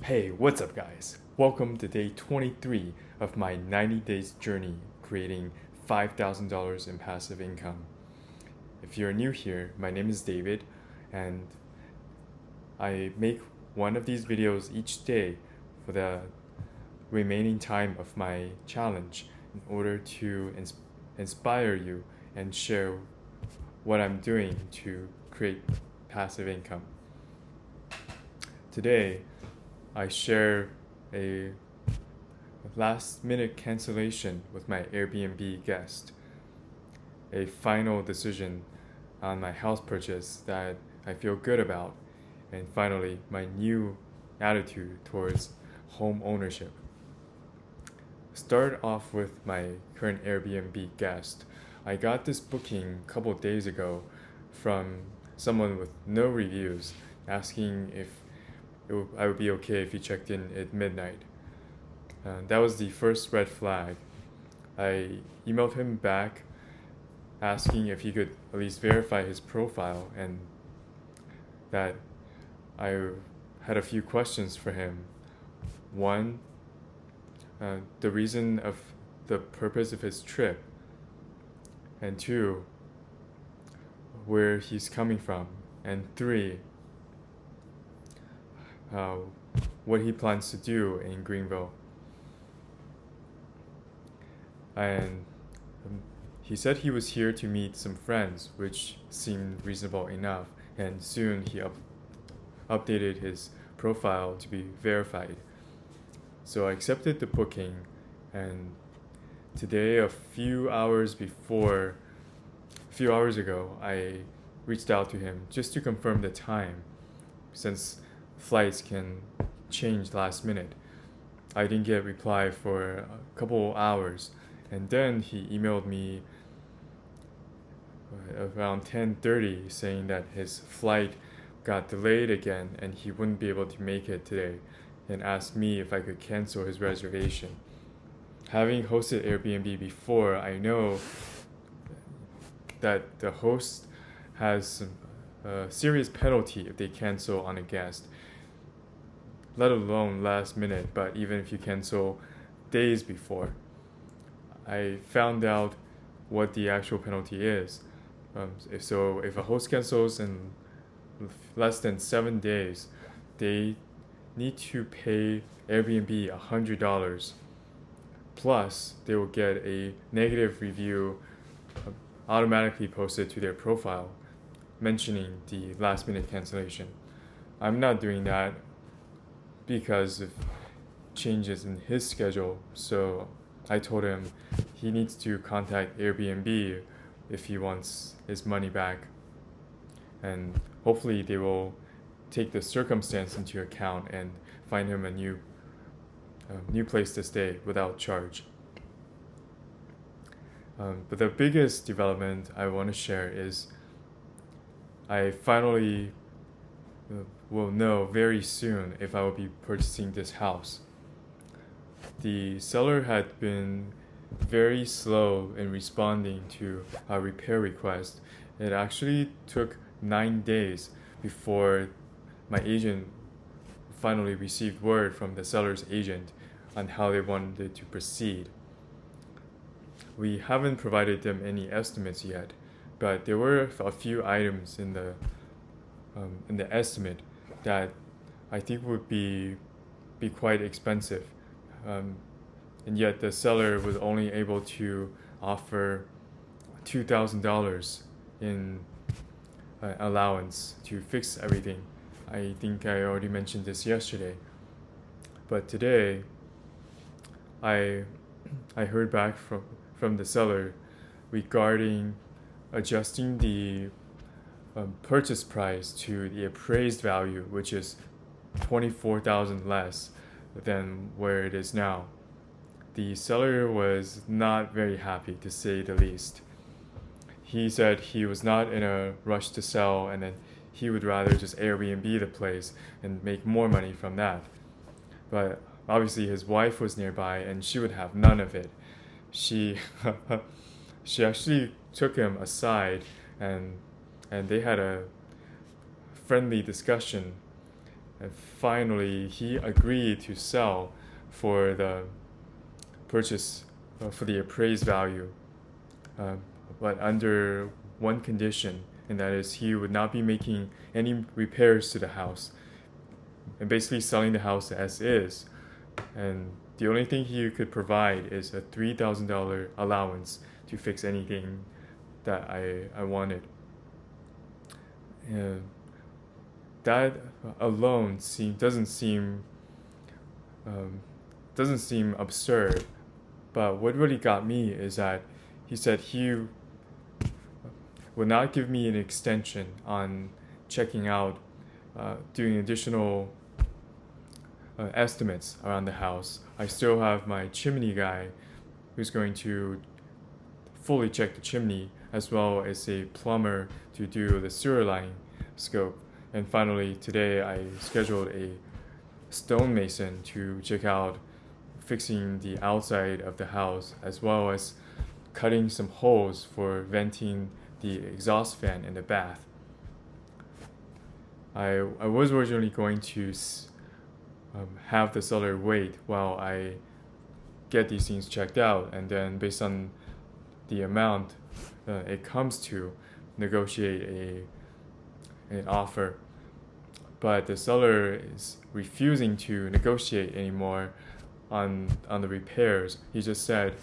Hey, what's up, guys? Welcome to day 23 of my 90 days journey creating $5,000 in passive income. If you're new here, my name is David, and I make one of these videos each day for the remaining time of my challenge in order to inspire you and share what I'm doing to create passive income. Today, I share a last minute cancellation with my Airbnb guest, a final decision on my house purchase that I feel good about, and finally, my new attitude towards home ownership. Start off with my current Airbnb guest. I got this booking a couple days ago from someone with no reviews asking if I would be okay if he checked in at midnight. That was the first red flag. I emailed him back asking if he could at least verify his profile and that I had a few questions for him. One, the reason of the purpose of his trip, and two, where he's coming from, and three, what he plans to do in Greenville. And he said he was here to meet some friends, which seemed reasonable enough, and soon he updated his profile to be verified. So I accepted the booking, and today, a few hours ago, I reached out to him just to confirm the time, since flights can change last minute. I didn't get a reply for a couple hours, and then he emailed me around 10:30 saying that his flight got delayed again and he wouldn't be able to make it today, and asked me if I could cancel his reservation. Having hosted Airbnb before, I know that the host has a serious penalty if they cancel on a guest, let alone last minute, but even if you cancel days before. I found out what the actual penalty is. If a host cancels in less than 7 days, they need to pay Airbnb $100. Plus, they will get a negative review automatically posted to their profile mentioning the last minute cancellation. I'm not doing that because of changes in his schedule, so I told him he needs to contact Airbnb if he wants his money back, and hopefully they will take the circumstance into account and find him a new place to stay without charge. But the biggest development I want to share is I finally will know very soon if I will be purchasing this house. The seller had been very slow in responding to our repair request. It actually took 9 days before my agent finally received word from the seller's agent on how they wanted to proceed. We haven't provided them any estimates yet, but there were a few items in the estimate that I think would be quite expensive, and yet the seller was only able to offer $2,000 in allowance to fix everything. I think I already mentioned this yesterday, but today I heard back from the seller regarding adjusting the purchase price to the appraised value, which is $24,000 less than where it is now. The seller was not very happy, to say the least. He said he was not in a rush to sell, and then he would rather just Airbnb the place and make more money from that. But obviously his wife was nearby and she would have none of it. She actually took him aside and they had a friendly discussion, And finally, he agreed to sell for the purchase for the appraised value, uh, but under one condition, and that is he would not be making any repairs to the house and basically selling the house as is. And the only thing he could provide is a $3,000 allowance to fix anything that I wanted. And that alone doesn't seem absurd. But what really got me is that he said he would not give me an extension on checking out, doing additional estimates around the house. I still have my chimney guy who's going to fully check the chimney, as well as a plumber to do the sewer line scope. And finally, today I scheduled a stonemason to check out fixing the outside of the house, as well as cutting some holes for venting the exhaust fan in the bath. I was originally going to have the seller wait while I get these things checked out, and then based on the amount it comes to, negotiate an offer. But the seller is refusing to negotiate anymore on the repairs. He just said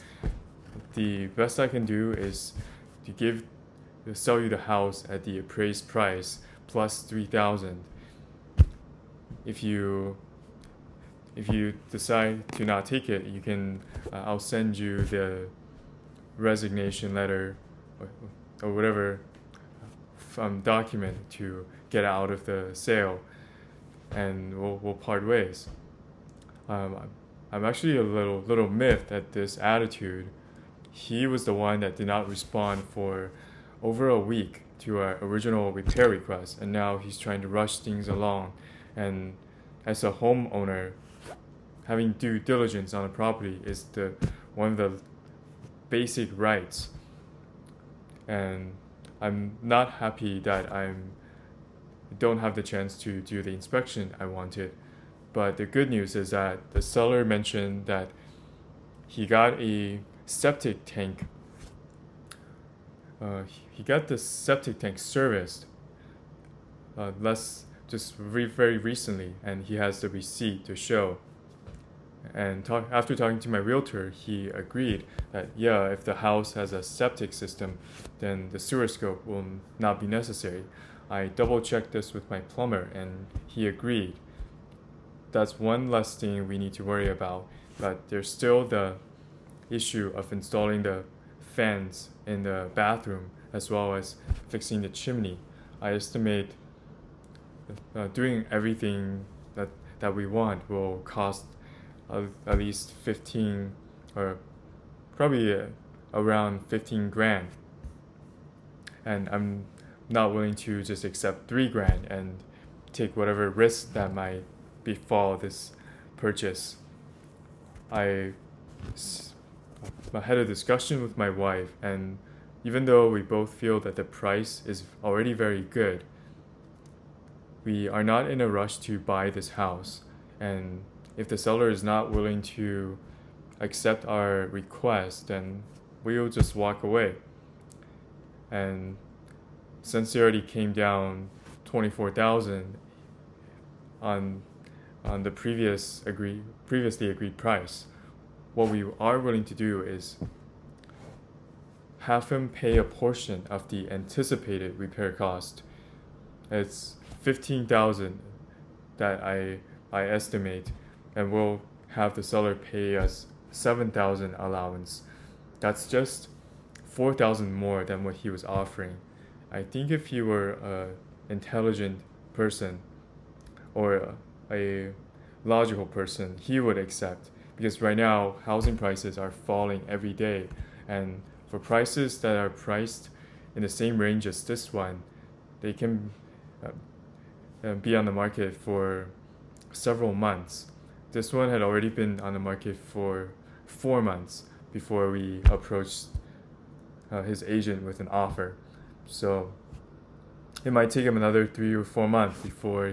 the best I can do is to sell you the house at the appraised price plus $3,000. If you decide to not take it, you can I'll send you the resignation letter or whatever document to get out of the sale, and we'll part ways. I'm actually a little miffed at this attitude. He was the one that did not respond for over a week to our original repair request, and now he's trying to rush things along. And as a homeowner, having due diligence on a property is one of the basic rights. And I'm not happy that I don't have the chance to do the inspection I wanted. But the good news is that the seller mentioned that he got a septic tank. He got the septic tank serviced very recently, and he has the receipt to show. And after talking to my realtor, he agreed that if the house has a septic system, then the sewer scope will not be necessary. I double-checked this with my plumber, and he agreed. That's one less thing we need to worry about, but there's still the issue of installing the fans in the bathroom, as well as fixing the chimney. I estimate doing everything that we want will cost at least 15, or probably around 15 grand. And I'm not willing to just accept 3 grand and take whatever risk that might befall this purchase. I had a discussion with my wife, and even though we both feel that the price is already very good, we are not in a rush to buy this house. And if the seller is not willing to accept our request, then we will just walk away. And since it already came down $24,000 on the previously agreed price, what we are willing to do is have him pay a portion of the anticipated repair cost. It's $15,000 that I estimate, and we'll have the seller pay us $7,000 allowance. That's just $4,000 more than what he was offering. I think if he were an intelligent person or a logical person, he would accept, because right now housing prices are falling every day, and for prices that are priced in the same range as this one, they can be on the market for several months. This one had already been on the market for 4 months before we approached his agent with an offer. So it might take him another 3 or 4 months before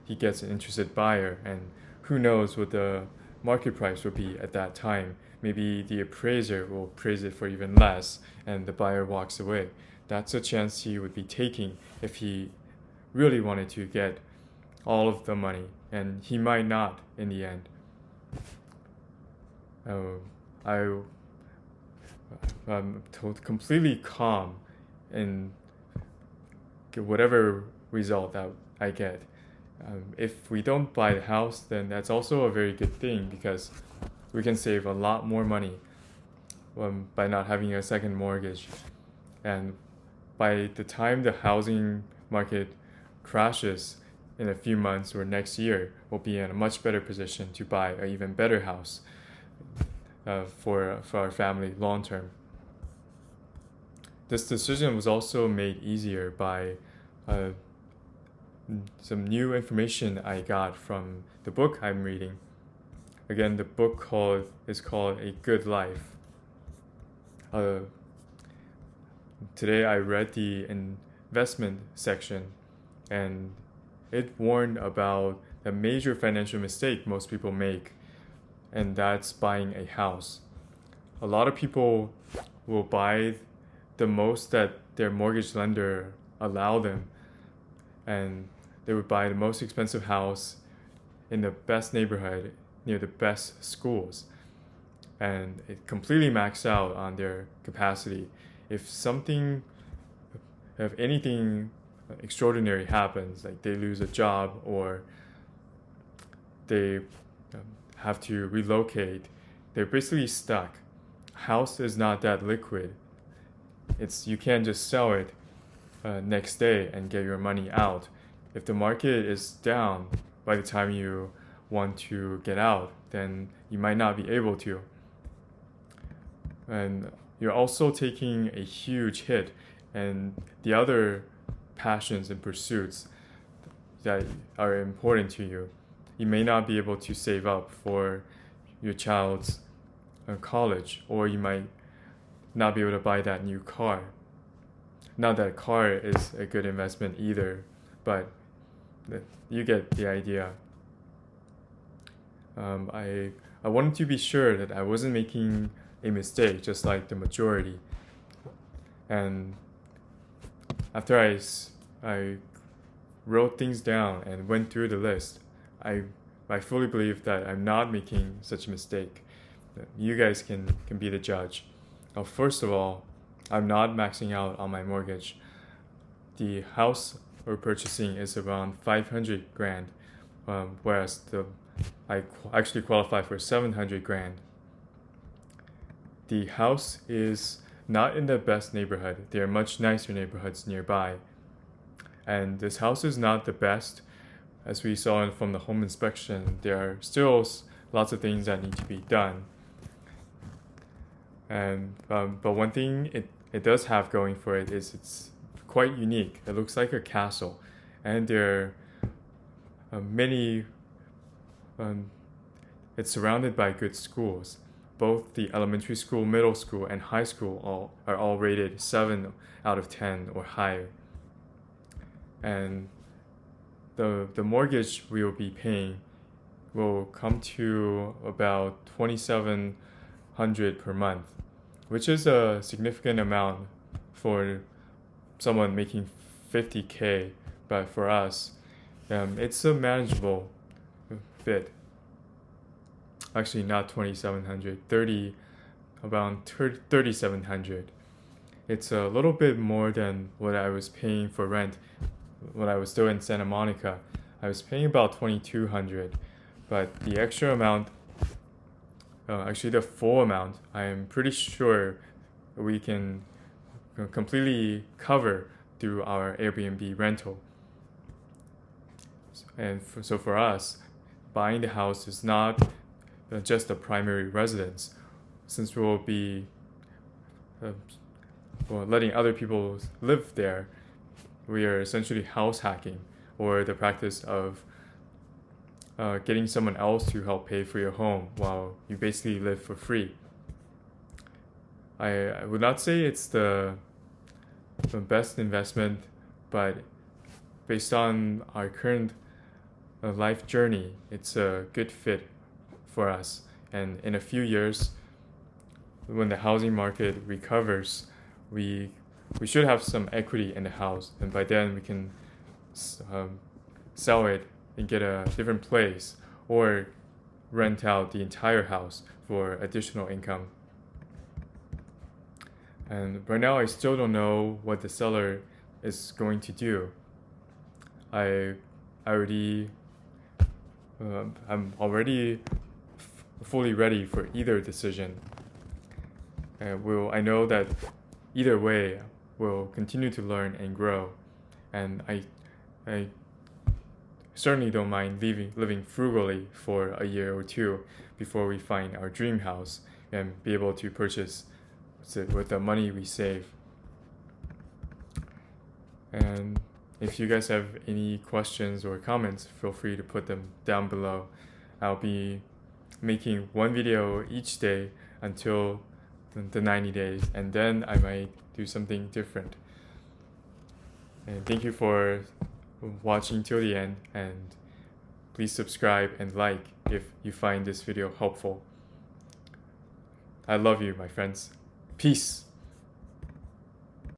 he gets an interested buyer, and who knows what the market price will be at that time. Maybe the appraiser will appraise it for even less and the buyer walks away. That's a chance he would be taking if he really wanted to get all of the money, and he might not in the end. I'm completely calm in whatever result that I get. If we don't buy the house, then that's also a very good thing because we can save a lot more money by not having a second mortgage. And by the time the housing market crashes in a few months or next year, we'll be in a much better position to buy an even better house for our family long term. This decision was also made easier by some new information I got from the book I'm reading. Again, the book is called A Good Life. Today I read the investment section, and it warned about a major financial mistake most people make, and that's buying a house. A lot of people will buy the most that their mortgage lender allow them, and they would buy the most expensive house in the best neighborhood near the best schools, and it completely maxed out on their capacity. If anything extraordinary happens, like they lose a job or they have to relocate, they're basically stuck. House is not that liquid. You can't just sell it next day and get your money out. If the market is down by the time you want to get out, then you might not be able to. And you're also taking a huge hit, and the other passions and pursuits that are important to you, you may not be able to save up for your child's college, or you might not be able to buy that new car. Not that a car is a good investment either, but you get the idea. I wanted to be sure that I wasn't making a mistake just like the majority. And after I wrote things down and went through the list, I fully believe that I'm not making such a mistake. You guys can be the judge. First of all, I'm not maxing out on my mortgage. The house we're purchasing is around 500 grand, whereas I actually qualify for 700 grand. The house is not in the best neighborhood. There are much nicer neighborhoods nearby. And this house is not the best. As we saw from the home inspection, there are still lots of things that need to be done. And but one thing it does have going for it is it's quite unique. It looks like a castle, and there are many. It's surrounded by good schools. Both the elementary school, middle school, and high school are all rated 7 out of 10 or higher. And the mortgage we will be paying will come to about $2,700 per month, which is a significant amount for someone making $50K, but for us, it's a manageable bit. Actually, not 2,700, around 3,700. It's a little bit more than what I was paying for rent when I was still in Santa Monica. I was paying about 2,200, but the extra amount, actually the full amount, I am pretty sure we can completely cover through our Airbnb rental. And so for us, buying the house is not just a primary residence, since we will be letting other people live there. We are essentially house hacking, or the practice of getting someone else to help pay for your home while you basically live for free. I would not say it's the best investment, but based on our current life journey, it's a good fit for us. And in a few years, when the housing market recovers, we should have some equity in the house, and by then we can sell it and get a different place, or rent out the entire house for additional income. And right now I still don't know what the seller is going to do. I'm already fully ready for either decision. I know that either way we'll continue to learn and grow, and I certainly don't mind living frugally for a year or two before we find our dream house and be able to purchase it with the money we save. And if you guys have any questions or comments, feel free to put them down below. I'll be making one video each day until the 90 days, and then I might do something different. And thank you for watching till the end, and please subscribe and like if you find this video helpful. I love you, my friends. Peace.